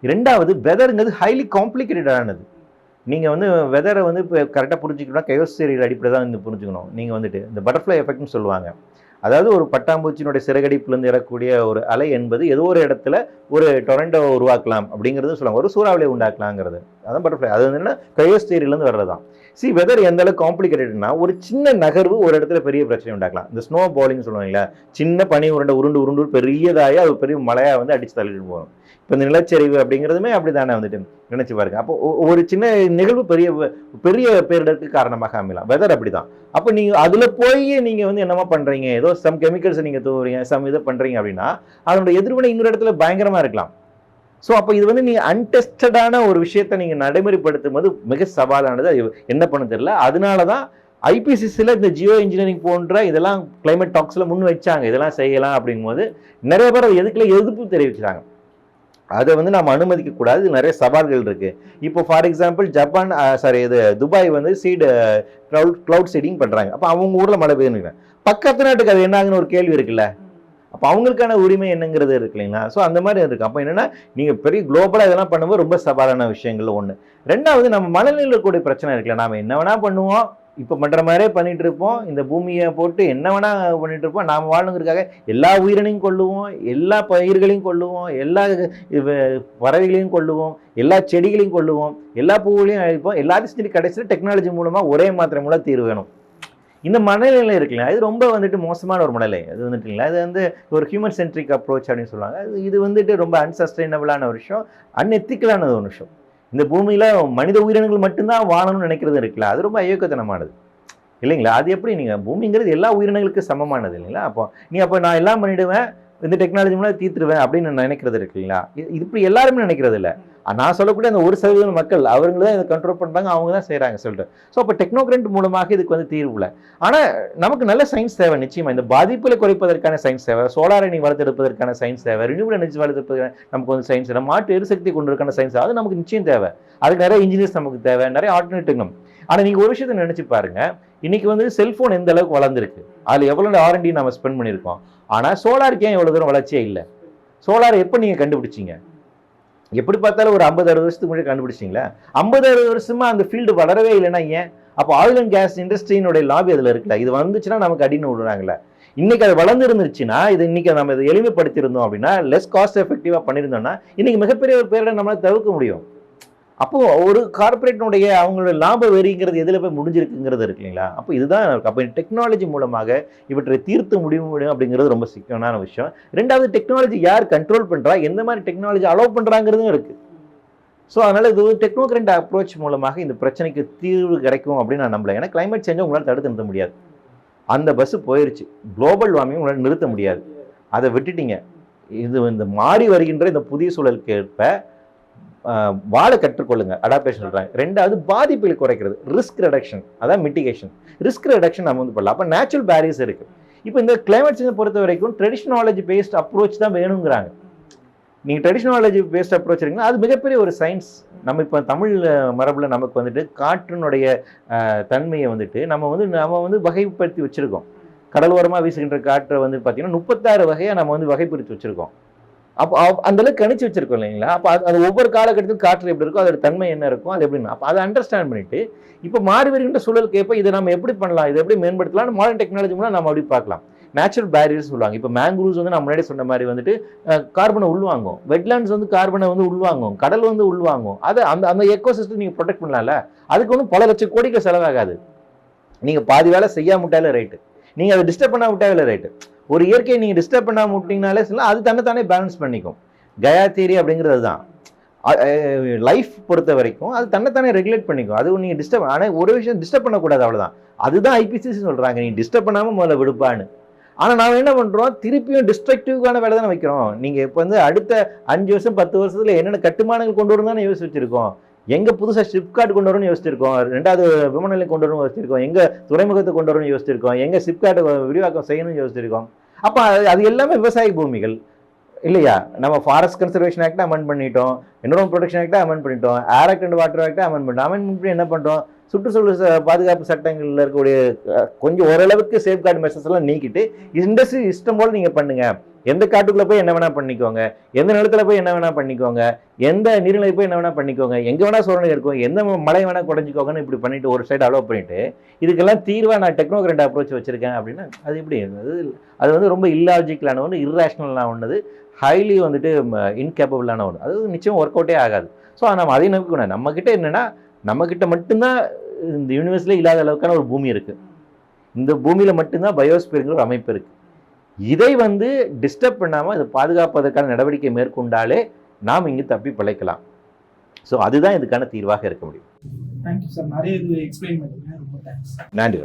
ரெண்டாவது, வெதருங்கிறது ஹைலி காம்ப்ளிகேட்டடானது. நீங்கள் வந்து வெதரை வந்து இப்போ கரெக்டாக புரிஞ்சுக்கணும்னா கயோஸ்பியர் அடிப்படையில் தான் வந்து புரிஞ்சுக்கணும். நீங்கள் வந்துட்டு இந்த பட்டர்ஃப்ளை எஃபெக்ட்னு சொல்லுவாங்க. அதாவது ஒரு பட்டாம்பூச்சியினுடைய சிறகடிப்புலேருந்து இறக்கக்கூடிய ஒரு அலை என்பது ஏதோ ஒரு இடத்துல ஒரு டொரண்டோ உருவாக்கலாம் அப்படிங்கிறது சொல்லுவாங்க, ஒரு சூறாவளியை உண்டாக்கலாங்கிறது. அதான் பட்டர்ஃப்ளை. அது வந்து என்ன, கயோஸ்பியர்லேருந்து வர்றதான். வெதர் எந்த அளவுக்கு காம்ப்ளிகேட்டட்னா, ஒரு சின்ன நகர்வு ஒரு இடத்துல பெரிய பிரச்சனை உண்டாக்கலாம். இந்த ஸ்னோ பாலிங் சொல்லுவாங்களா, சின்ன பனி உருண்டு பெரியதாகி அது பெரிய மழையாக வந்து அடித்து தள்ளிட்டு போகணும். இப்போ இந்த நிலச்சரிவு அப்படிங்கிறதுமே அப்படி தானே வந்துட்டு நினைச்சு பாருங்க. அப்போ ஒரு சின்ன நிகழ்வு பெரிய பேரிடருக்கு காரணமாக அமையலாம். வெதர் அப்படி தான். அப்போ நீங்கள் அதில் போய் நீங்கள் வந்து என்னமா பண்ணுறீங்க, ஏதோ சம் கெமிக்கல்ஸை நீங்கள் தூவுறீங்க, சம் இதை பண்ணுறீங்க அப்படின்னா அதனோட எதிர்வினை இன்னொரு இடத்துல பயங்கரமாக இருக்கலாம். ஸோ அப்போ இது வந்து நீங்கள் அன்டெஸ்டடான ஒரு விஷயத்தை நீங்கள் நடைமுறைப்படுத்தும் போது மிக சவாலானது. அது என்ன பண்ண தெரியல. அதனால தான் ஐபிசிசியில் இந்த ஜியோ இன்ஜினியரிங் போன்ற இதெல்லாம் கிளைமேட் டாக்ஸில் முன் வச்சாங்க, இதெல்லாம் செய்யலாம் அப்படிங்கும்போது நிறைய பேர் எதுக்குள்ள எதிர்ப்பு தெரிவிக்கிறாங்க. அதை வந்து நம்ம அனுமதிக்க கூடாது. நிறைய சவால்கள் இருக்கு. இப்போ ஃபார் எக்ஸாம்பிள் துபாய் வந்து கிளவுட் சீடிங் பண்றாங்க. அப்போ அவங்க ஊர்ல மழை பெய்யுங்க, பக்கத்து நாட்டுக்கு அது என்ன ஆகுன்னு ஒரு கேள்வி இருக்குல்ல. அப்போ அவங்களுக்கான உரிமை என்னங்கிறது இருக்கு இல்லைங்களா? ஸோ அந்த மாதிரி இருக்கு. அப்போ என்னன்னா, நீங்க பெரிய குளோபலா இதெல்லாம் பண்ணும்போது ரொம்ப சவாலான விஷயங்கள் ஒன்று. ரெண்டாவது, நம்ம மனநிலையில் கூடிய பிரச்சனை இருக்குல்ல. நாம என்ன வேணா பண்ணுவோம், இப்போ பண்ணுற மாதிரியே பண்ணிட்டு இருப்போம், இந்த பூமியை போட்டு என்ன வேணா பண்ணிட்டு இருப்போம். நாம் வாழணுங்கிறதுக்காக எல்லா உயிரினையும் கொள்ளுவோம், எல்லா பயிர்களையும் கொள்ளுவோம், எல்லா பறவைகளையும் கொள்ளுவோம், எல்லா செடிகளையும் கொள்ளுவோம், எல்லா பூவுகளையும் அழிப்போம். எல்லாத்தையும் செஞ்சு கடைசியில் டெக்னாலஜி மூலமாக ஒரே மாத்திரை மூலம் தீர்வு வேணும். இந்த மனநிலை இருக்குல்ல, இது ரொம்ப வந்துட்டு மோசமான ஒரு மனநிலை. அது வந்துட்டுங்களா, இது வந்து ஒரு ஹியூமன் சென்ட்ரிக் அப்ரோச் அப்படின்னு சொல்லுவாங்க. இது வந்துட்டு ரொம்ப அன்சஸ்டைனபிளான ஒரு விஷயம், அன்எத்திக்கலான ஒரு விஷயம். இந்த பூமியில மனித உயிரினங்கள் மட்டும்தான் வாழணும்னு நினைக்கிறது இருக்குல்ல, அது ரொம்ப அயோக்கியத்தனமானது இல்லைங்களா? அது எப்படி, நீங்க பூமிங்கிறது எல்லா உயிரினங்களுக்கு சமமானது இல்லைங்களா? அப்போ நான் எல்லாம் பண்ணிடுவேன், இந்த டெக்னாலஜி மூலம் தீர்த்துருவேன் அப்படின்னு நினைக்கிறது இருக்குங்களா? இது இப்படி எல்லாருமே நினைக்கிறது இல்லை. நான் சொல்லக்கூடிய அந்த 1% மக்கள் அவங்கள தான் இதை கண்ட்ரோல் பண்ணுறாங்க, அவங்க தான் செய்கிறாங்க சொல்லிட்டு. ஸோ அப்போ டெக்னோகிரண்ட் மூலமாக இதுக்கு வந்து தீர்வு இல்லை. ஆனால் நமக்கு நல்ல சயின்ஸ் தேவை. நிச்சயமாக இந்த பாதிப்புகளை குறைப்பதற்கான சயின்ஸ் தேவை, சோலார் எனர்ஜி வளர்த்தெடுப்பதற்கான சயின்ஸ் தேவை, ரினியூவல் எனர்ஜி வளர்த்தெடுப்பதற்கான நமக்கு வந்து சயின்ஸ் தேவை, மாற்று எரிசக்தி கொண்டிருக்கான சயின்ஸ் அது நமக்கு நிச்சயம் தேவை. அதுக்கு நிறைய இன்ஜினியர்ஸ் நமக்கு தேவை, நிறைய ஆல்டர்னேட்டிவ். ஆனால் நீங்கள் ஒரு விஷயத்தை நினைச்சு பாருங்க, இன்னைக்கு வந்து செல்போன் எந்த அளவுக்கு வளர்ந்துருக்கு, அதில் எவ்வளோ R&D நம்ம ஸ்பெண்ட் பண்ணியிருக்கோம். ஆனால் சோலாருக்கு ஏன் எவ்வளோ தூரம் வளர்ச்சியே இல்லை? சோலார் எப்போ நீங்கள் கண்டுபிடிச்சிங்க? எப்படி பார்த்தாலும் ஒரு 50-60 வருஷத்துக்கு முன்னாடி கண்டுபிடிச்சிங்களா? 50-60 வருஷமா அந்த ஃபீல்டு வளரவே இல்லைன்னா ஏன்? அப்போ ஆயில் அண்ட் கேஸ் இண்டஸ்ட்ரியினுடைய லாபி அதில் இருக்குல்ல, இது வந்துச்சுன்னா நமக்கு அடின்னு விடுறாங்களே. இன்னைக்கு அது வளர்ந்து இருந்துச்சுன்னா, இது இன்னைக்கு நம்ம இதை எளிமைப்படுத்தியிருந்தோம் அப்படின்னா, லெஸ் காஸ்ட் எஃபெக்டிவாக பண்ணியிருந்தோம்னா இன்னைக்கு மிகப்பெரிய ஒரு பேரிட நம்மளால தவிர்க்க முடியும். அப்போ ஒரு கார்பரேட்டினுடைய அவங்களோட லாப வெறிங்கிறது எதில் போய் முடிஞ்சிருக்குங்கிறது இருக்கு இல்லைங்களா? அப்போ இதுதான் அப்போ டெக்னாலஜி மூலமாக இவற்றை தீர்த்து முடியும் அப்படிங்கிறது ரொம்ப சிக்கலான விஷயம். ரெண்டாவது, டெக்னாலஜி யார் கண்ட்ரோல் பண்ணுறா, எந்த மாதிரி டெக்னாலஜி அலோவ் பண்ணுறாங்கிறதும் இருக்குது. ஸோ அதனால் இது ஒரு டெக்னோக்ரண்ட் அப்ரோச் மூலமாக இந்த பிரச்சனைக்கு தீர்வு கிடைக்கும் அப்படின்னு நான் நம்பலை. ஏன்னா கிளைமேட் சேஞ்சை உங்களால் தடுத்து நிறுத்த முடியாது. அந்த பஸ்ஸு போயிடுச்சு. குளோபல் வார்மிங் உங்களால் நிறுத்த முடியாது. அதை விட்டுட்டீங்க. இது இந்த மாறி வருகின்ற இந்த புதிய சூழலுக்கு ஏற்ப வாழ கற்றுக்கொள்ளுங்க, அடாப்டேஷன் சொல்கிறாங்க. ரெண்டாவது, பாதிப்புகளை குறைக்கிறது, ரிஸ்க் ரெடக்ஷன், அதான் மிட்டிகேஷன். ரிஸ்க் ரெடக்ஷன் நம்ம வந்து பண்ணலாம். அப்போ நேச்சுரல் பேரியர்ஸ் இருக்குது. இப்போ இந்த கிளைமேட் சேஞ்சை பொறுத்த வரைக்கும் ட்ரெடிஷ்னாலஜி பேஸ்ட் அப்ரோச் தான் வேணுங்கிறாங்க. நீங்கள் ட்ரெடிஷ்னாலஜி பேஸ்ட் அப்ரோச் இருக்கீங்கன்னா அது மிகப்பெரிய ஒரு சயின்ஸ். நம்ம இப்போ தமிழ் மரபில் நமக்கு வந்துட்டு காற்றினுடைய தன்மையை வந்துட்டு நம்ம வந்து வகைப்படுத்தி வச்சுருக்கோம். கடல் ஓரமாக வீசுகின்ற காற்றை வந்து பார்த்தீங்கன்னா 36 வகையாக நம்ம வந்து வகைப்படுத்தி வச்சுருக்கோம். அப்போ அந்தளவுக்கு கணிச்சு வச்சிருக்கோம் இல்லைங்களா? அப்போ அது ஒவ்வொரு காலகட்டத்தில் காற்று எப்படி இருக்கும், அதோட தன்மை என்ன இருக்கும், அது எப்படின்னு அப்போ அதை அண்டர்ஸ்டாண்ட் பண்ணிட்டு இப்போ மாறி வருகின்ற சூழலுக்கு ஏற்ப இதை நம்ம எப்படி பண்ணலாம், இதை எப்படி மேம்படுத்தலாம்னு மாடர்ன் டெக்னாலஜி மூலம் நம்ம அப்படி பார்க்கலாம். நேச்சுரல் பேரியர்ஸ் சொல்லுவாங்க. இப்போ மேங்க்ரூவ்ஸ் வந்து நம்ம முன்னாடி சொன்ன மாதிரி வந்துட்டு கார்பனை உள்வாங்கும், வெட்லாண்ட்ஸ் வந்து கார்பனை வந்து உள்வாங்கும், கடல் வந்து உள்வாங்கும். அதை அந்த எக்கோசிஸ்டம் நீங்கள் ப்ரொடெக்ட் பண்ணலாம்ல. அதுக்கு ஒன்றும் பல லட்சம் கோடிக்கு செலவாகாது. நீங்கள் பாதி வேலை செய்யாம விட்டாலே ரைட்டு, நீங்கள் அதை டிஸ்டர்ப் பண்ண விட்டாலே ரைட்டு. ஒரு இயற்கையை நீங்கள் டிஸ்டர்ப் பண்ணாம விட்டீங்கனாலே அது தன்னைத்தானே பேலன்ஸ் பண்ணிக்கும். கயா தியரி அப்படிங்கிறது தான். லைஃப் பொறுத்த வரைக்கும் அது தன்னைத்தானே ரெகுலேட் பண்ணிக்கும். அது நீங்கள் டிஸ்டர்ப், ஆனால் ஒரு விஷயம் டிஸ்டர்ப் பண்ணக்கூடாது, அவ்வளோதான். அதுதான் ஐபிசிசி சொல்கிறாங்க, நீ டிஸ்டர்ப் பண்ணாமல் முதல்ல விடுப்பான்னு. ஆனால் நாம் என்ன பண்ணுறோம், திருப்பியும் டிஸ்ட்ரக்டிவான வேலை தானே வைக்கிறோம். நீங்கள் இப்போ வந்து அடுத்த 5 வருஷம் 10 வருஷத்தில் என்னென்ன கட்டுமானங்கள் கொண்டு வரணும் தானே யோசிச்சு வச்சிருக்கோம். எங்கே புதுசாக ஷிப்கார்ட் கொண்டு வரணும்னு யோசிச்சிருக்கோம், 2வது விமான நிலையம் கொண்டு வரணும்னு யோசிச்சிருக்கோம், எங்கே துறைமுகத்தை கொண்டு வரணும்னு யோசிச்சிருக்கோம், எங்கே ஷிப்கார்ட்டை விரிவாக்கம் செய்யணும்னு யோசிச்சிருக்கோம். அப்போ அது எல்லாமே விவசாய பூமிகள் இல்லையா? நம்ம ஃபாரஸ்ட் கன்சர்வேஷன் ஆக்டை அமெண்ட் பண்ணிட்டோம், என்விரான்மெண்ட் ப்ரொடெக்ஷன் ஆக்டை அமெண்ட் பண்ணிட்டோம், ஏர் ஆக்ட் அண்ட் வாட்டர் ஆக்டை அமெண்ட் பண்ணிட்டோம். அமெண்ட் பண்ணி என்ன பண்ணுறோம், சுற்றுச்சூழல் பாதுகாப்பு சட்டங்களில் இருக்கக்கூடிய கொஞ்சம் ஓரளவுக்கு சேஃப்கார்டு மெஷர்ஸ் எல்லாம் நீக்கிட்டு இண்டஸ்ட்ரி இஷ்டம் போல் நீங்கள் பண்ணுங்க. எந்த காட்டுக்குள்ளே போய் என்ன வேணால் பண்ணிக்கோங்க, எந்த நிலத்தில் போய் என்ன வேணால் பண்ணிக்கோங்க, எந்த நீர்நிலை போய் என்ன வேணால் பண்ணிக்கோங்க, எங்கே வேணால் சோழனை இருக்கும், எந்த மழை வேணால் குறைஞ்சிக்கோங்கன்னு இப்படி பண்ணிட்டு ஒரு சைடு அலோவ் பண்ணிட்டு இதுக்கெல்லாம் தீர்வாக நான் டெக்னோக்ரண்ட் அப்ரோச் வச்சுருக்கேன் அப்படின்னா அது எப்படி? அது வந்து ரொம்ப இல்லாஜிக்கலான ஒன்று, இர்ரேஷனலான ஒன்று, ஹைலி வந்துட்டு இன்கேப்பபிளான ஒன்று. அது நிச்சயம் ஒர்க் அவுட்டே ஆகாது. ஸோ நம்ம அதை நம்பிக்கணும். நம்மக்கிட்ட என்னென்னா, நம்மக்கிட்ட மட்டும்தான் இந்த யூனிவர்ஸ்லேயே இல்லாத அளவுக்கான ஒரு பூமி இருக்குது. இந்த பூமியில் மட்டும்தான் பயோஸ்பியருங்கிற ஒரு அமைப்பு இருக்குது. இதை வந்து டிஸ்டர்ப் பண்ணாமல் இதை பாதுகாப்பதற்கான நடவடிக்கை மேற்கொண்டாலே நாம் இங்கே தப்பி பிழைக்கலாம். ஸோ அதுதான் இதுக்கான தீர்வாக இருக்க முடியும். தேங்க்யூ சார், நிறைய இது எக்ஸ்பிளைன் பண்ணுங்க. ரொம்ப தேங்க்ஸ். நன்றி.